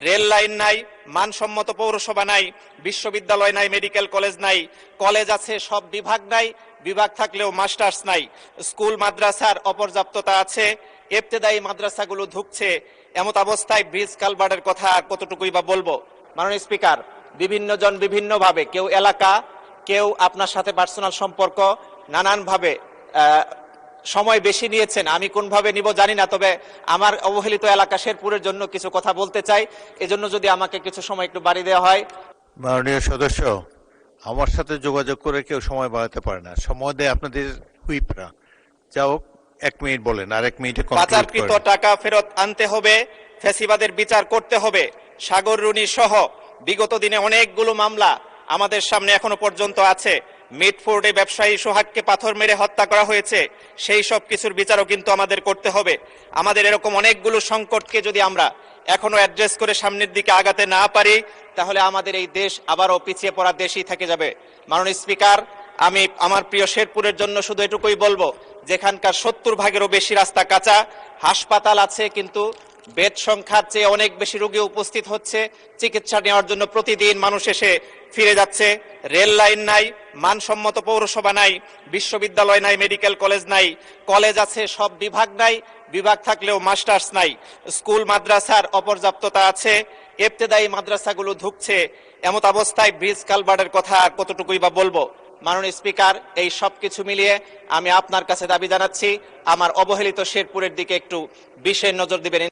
Rail line নাই, মানসম্মত পৌরসভা নাই, বিশ্ববিদ্যালয় নাই, মেডিকেল কলেজ নাই, কলেজ আছে সব বিভাগ নাই, বিভাগ থাকলেও মাস্টার্স নাই, স্কুল মাদ্রাসার অপর্যাপ্ততা আছে, ইবতেদায়ী মাদ্রাসাগুলো ধুঁকছে। এমত অবস্থায় ব্রিজ কালভার্টের কথা আর কতটুকুই বা বলবো। মাননীয় স্পিকার, বিভিন্ন জন বিভিন্নভাবে, কেউ এলাকা, কেউ আপনার সাথে পার্সোনাল সম্পর্ক, নানানভাবে সময় বেশি নিয়েছেন। আমি কোনভাবে নিব জানি না, তবে আমার অবহেলিত এলাকা শেরপুরের জন্য কিছু কথা বলতে চাই। এজন্য যদি আমাকে কিছু সময় একটু বাড়িয়ে দেওয়া হয়। মাননীয় সদস্য, আমার সাথে যোগাযোগ করে কেউ সময় বাড়াতে পারে না। সময় দেয় আপনাদের হুইপরা। যাও, 1 মিনিট বলেন, আর 1 মিনিটে কমপ্লিট পাচারকৃত করেন। টাকা ফেরত আনতে হবে, ফ্যাসিবাদের বিচার করতে হবে। সাগর রুনি সহ বিগত দিনে অনেকগুলো মামলা আমাদের সামনে এখনো পর্যন্ত আছে। মিটফোর্ডে ব্যবসায়ী সোহাগকে পাথর মেরে হত্যা করা হয়েছে, সেই সব কিছুর বিচারও কিন্তু আমাদের করতে হবে। আমাদের এরকম অনেকগুলো সংকটকে যদি আমরা এখনো অ্যাড্রেস করে সামনের দিকে আগাতে না পারি, তাহলে আমাদের এই দেশ আবারও পিছিয়ে পড়া দেশই থেকে যাবে। মাননীয় স্পিকার, আমি আমার প্রিয় শেরপুরের জন্য শুধু এটুকুই বলবো, যেখানকার 70 ভাগেরও বেশি রাস্তা কাঁচা, হাসপাতাল আছে কিন্তু বেড সংখ্যার চেয়ে অনেক বেশি রোগী উপস্থিত হচ্ছে, চিকিৎসা নেওয়ার জন্য প্রতিদিন মানুষ এসে ফিরে যাচ্ছে। রেল লাইন নাই, মানসম্মত পৌরসভা নাই, বিশ্ববিদ্যালয় নাই, মেডিকেল কলেজ নাই, কলেজ আছে সব বিভাগ নাই, বিভাগ থাকলেও মাস্টার্স নাই, স্কুল মাদ্রাসার অপর্যাপ্ততা আছে, ইবতেদায়ী মাদ্রাসাগুলো ধুঁকছে। এমত অবস্থায় ব্রিজ কালভার্টের কথা আর কতটুকুই বা বলবো। মাননীয় স্পিকার, এই সব কিছু মিলিয়ে আমি আপনার কাছে দাবি জানাচ্ছি, আমার অবহেলিত শেরপুরের দিকে একটু বিশেষ নজর দিবেন।